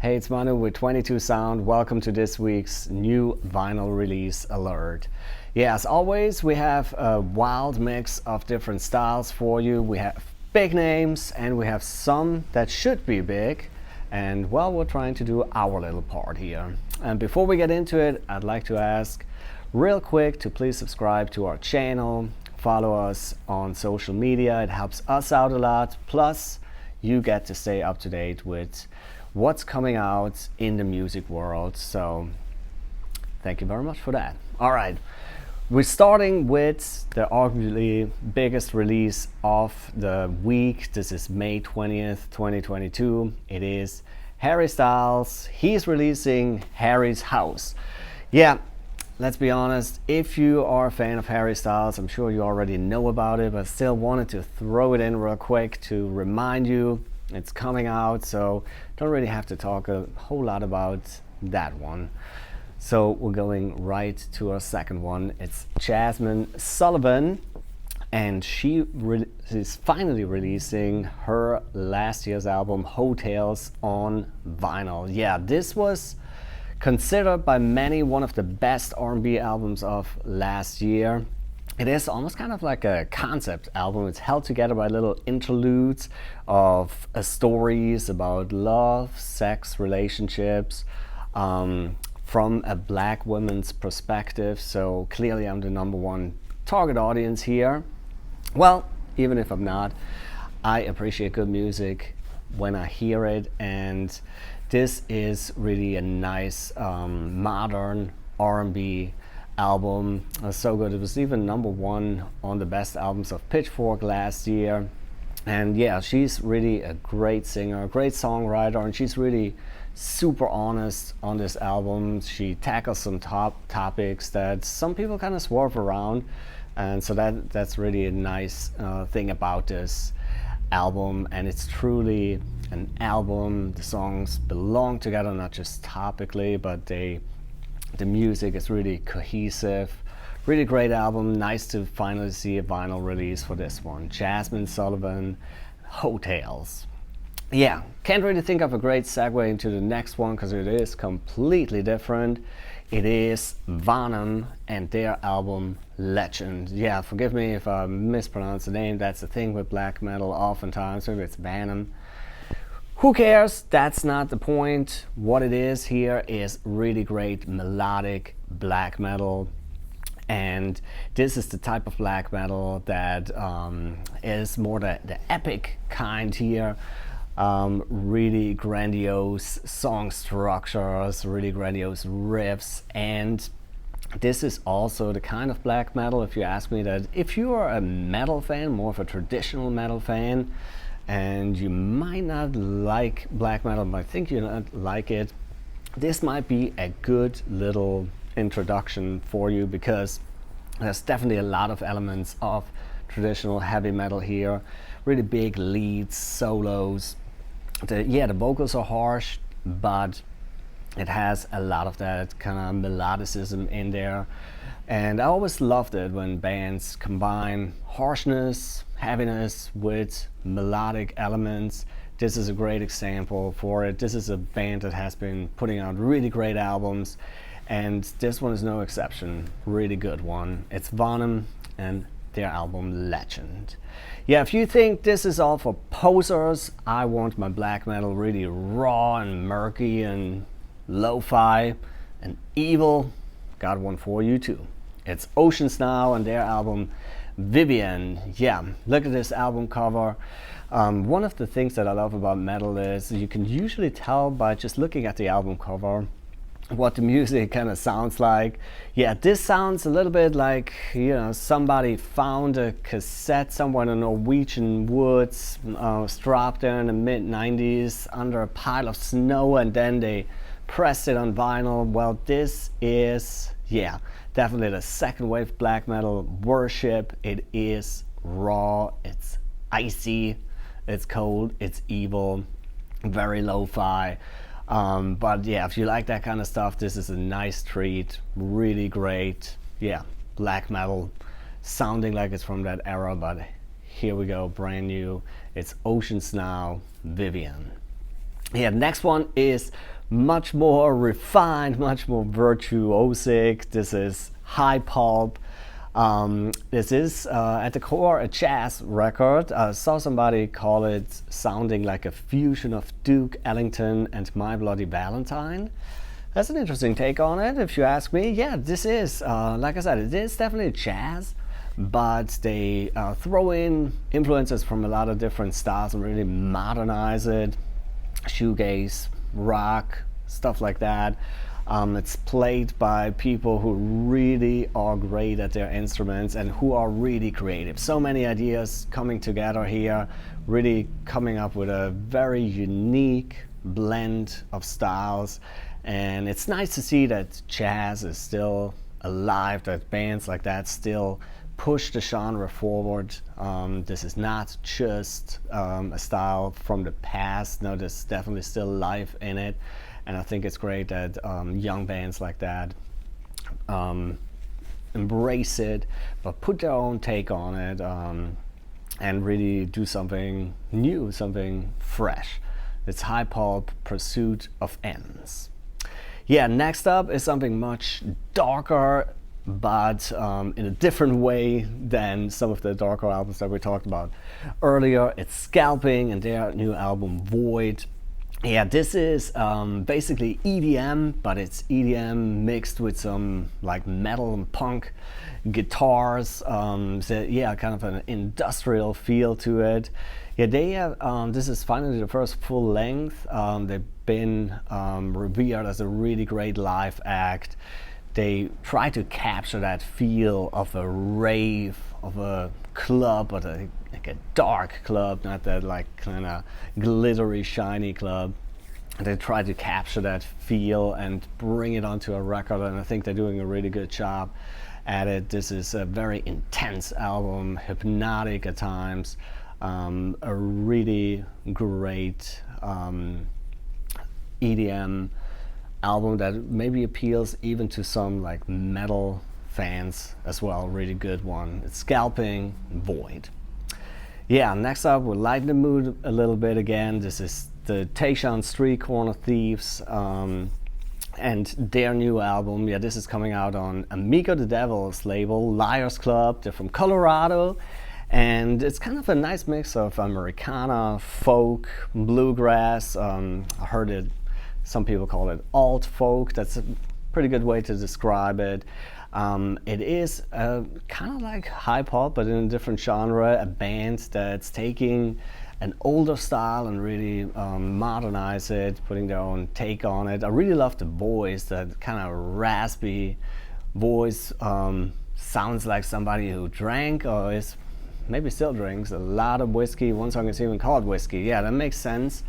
Hey, it's Vanum with 22 Sound. Welcome to this week's new vinyl release alert. Yeah, as always, we have a wild mix of different styles for you. We have big names and we have some that should be big. And well, we're trying to do our little part here. And before we get into it, I'd like to ask real quick to please subscribe to our channel, follow us on social media. It helps us out a lot. Plus, you get to stay up to date with what's coming out in the music world. So thank you very much for that. All right, we're starting with the arguably biggest release of the week. This is May 20th, 2022. It is Harry Styles. He's releasing Harry's House. Yeah, let's be honest, if you are a fan of Harry Styles, I'm sure you already know about it, but still wanted to throw it in real quick to remind you it's coming out, so don't really have to talk a whole lot about that one. So we're going right to our second one. It's Jasmine Sullivan, and she is finally releasing her last year's album Heaux on vinyl. Yeah, this was considered by many one of the best R&B albums of last year. It is almost kind of like a concept album. It's held together by little interludes of stories about love, sex, relationships, from a black woman's perspective. So clearly I'm the number one target audience here. Well, even if I'm not, I appreciate good music when I hear it, and this is really a nice modern R&B album. So good. It was even number one on the best albums of Pitchfork last year. And yeah, she's really a great singer, a great songwriter, and she's really super honest on this album. She tackles some topics that some people kind of swerve around, and so that's really a nice thing about this album. And it's truly an album. The songs belong together, not just topically, but the music is really cohesive. Really great album. Nice to finally see a vinyl release for this one. Jasmine Sullivan, Heaux. Yeah, can't really think of a great segue into the next one because it is completely different. It is Vanum and their album Legend. Yeah, forgive me if I mispronounce the name. That's the thing with black metal oftentimes. Maybe it's Vanum. Who cares? That's not the point. What it is here is really great melodic black metal. And this is the type of black metal that is more the epic kind here. Really grandiose song structures, really grandiose riffs. And this is also the kind of black metal, if you ask me, that if you are a metal fan, more of a traditional metal fan, and you might not like black metal, but I think you not like it, this might be a good little introduction for you, because there's definitely a lot of elements of traditional heavy metal here. Really big leads, solos. The vocals are harsh, but it has a lot of that kind of melodicism in there. And I always loved it when bands combine harshness, heaviness with melodic elements. This is a great example for it. This is a band that has been putting out really great albums, and this one is no exception. Really good one. It's Vanum and their album Legend. Yeah, if you think this is all for posers, I want my black metal really raw and murky and lo-fi and evil, got one for you too. It's Oceansnow and their album Vivienne. Yeah, look at this album cover. One of the things that I love about metal is you can usually tell by just looking at the album cover what the music kind of sounds like. Yeah, this sounds a little bit like, you know, somebody found a cassette somewhere in the Norwegian woods, dropped there in the mid-90s under a pile of snow, and then they pressed it on vinyl. Well, this is, yeah, definitely the second wave black metal worship. It is raw, it's icy, it's cold, it's evil, very lo-fi. But yeah, if you like that kind of stuff, this is a nice treat. Really great, yeah, black metal, sounding like it's from that era, but here we go, brand new. It's Oceansnow, Vivienne. Yeah, next one is much more refined, much more virtuosic. This is high pulp. This is at the core a jazz record. I saw somebody call it sounding like a fusion of Duke Ellington and My Bloody Valentine. That's an interesting take on it, if you ask me. Yeah, this is, like I said, it is definitely jazz, but they throw in influences from a lot of different styles and really modernize it. Shoegaze, rock, stuff like that. It's played by people who really are great at their instruments and who are really creative. So many ideas coming together here, really coming up with a very unique blend of styles. And it's nice to see that jazz is still alive, that bands like that still push the genre forward. This is not just a style from the past. No, there's definitely still life in it. And I think it's great that young bands like that embrace it, but put their own take on it, and really do something new, something fresh. It's high pulp, Pursuit of Ends. Yeah, next up is something much darker, but in a different way than some of the darker albums that we talked about earlier. It's Scalping and their new album Void. Yeah, this is basically EDM, but it's EDM mixed with some like metal and punk guitars. So yeah, kind of an industrial feel to it. Yeah, they have, this is finally the first full length. They've been revered as a really great live act. They try to capture that feel of a rave, of a club, but like a dark club, not that like kind of glittery, shiny club. They try to capture that feel and bring it onto a record, and I think they're doing a really good job at it. This is a very intense album, hypnotic at times, a really great EDM album that maybe appeals even to some like metal fans as well. Really good one. It's Scalping Void. Yeah, next up we'll lighten the mood a little bit again. This is the Tejon Street Corner Thieves and their new album. Yeah, this is coming out on Amigo the Devil's label, Liars Club. They're from Colorado, and it's kind of a nice mix of Americana, folk, bluegrass. I heard it, some people call it alt folk. That's a pretty good way to describe it. It is kind of like high pop, but in a different genre, a band that's taking an older style and really modernize it, putting their own take on it. I really love the voice, that kind of raspy voice. Sounds like somebody who drank or is maybe still drinks a lot of whiskey. One song is even called Whiskey. Yeah, that makes sense.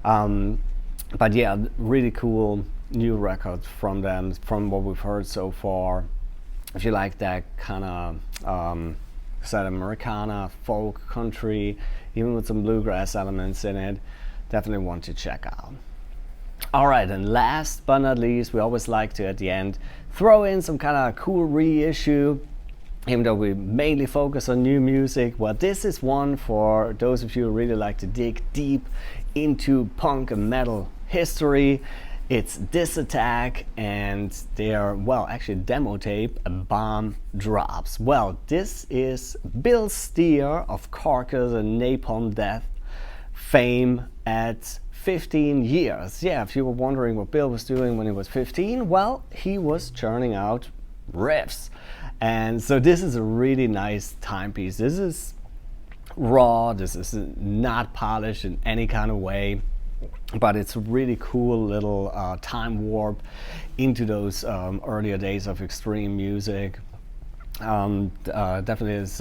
But yeah, really cool new record from them, from what we've heard so far. If you like that kind of said Americana, folk, country, even with some bluegrass elements in it, definitely want to check out. Alright, and last but not least, we always like to at the end throw in some kind of cool reissue, even though we mainly focus on new music. Well, this is one for those of you who really like to dig deep into punk and metal history. It's Disattack and their, well, actually demo tape, A Bomb Drops. Well, this is Bill Steer of Carcass and Napalm Death fame at 15 years. Yeah, if you were wondering what Bill was doing when he was 15, well, he was churning out riffs. And so this is a really nice timepiece. This is raw, this is not polished in any kind of way, but it's a really cool little time warp into those earlier days of extreme music. Definitely is,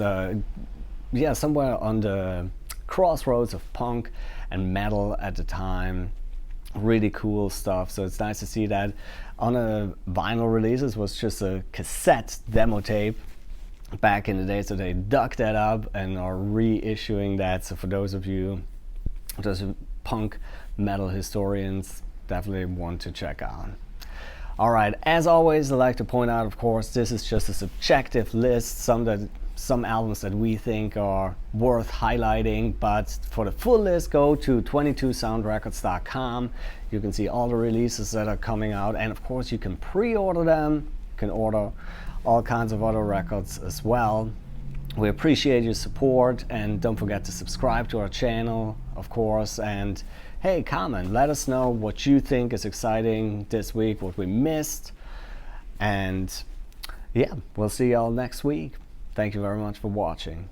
yeah, somewhere on the crossroads of punk and metal at the time. Really cool stuff. So it's nice to see that on a vinyl release. It was just a cassette demo tape back in the day, so they dug that up and are reissuing that. So for those of you, those punk metal historians, definitely want to check out. Alright, as always, I like to point out, of course, this is just a subjective list. Some that some albums that we think are worth highlighting. But for the full list, go to 22soundrecords.com. You can see all the releases that are coming out, and of course you can pre-order them. You can order all kinds of other records as well. We appreciate your support, and don't forget to subscribe to our channel, of course, and hey, comment, let us know what you think is exciting this week, what we missed, and yeah, we'll see y'all next week. Thank you very much for watching.